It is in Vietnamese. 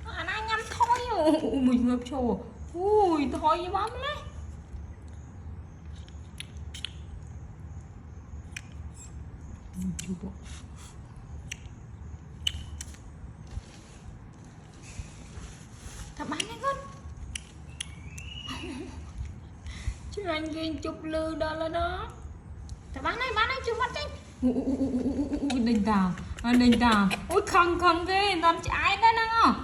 anh ai nhắm thôi mình ngập trồ ui thôi như bấm đấy thằng bán đấy con chứ anh ghiền chụp lư đó là đó thằng bán này chụp mắt đấy đình đào ui không ghê làm trái đấy nó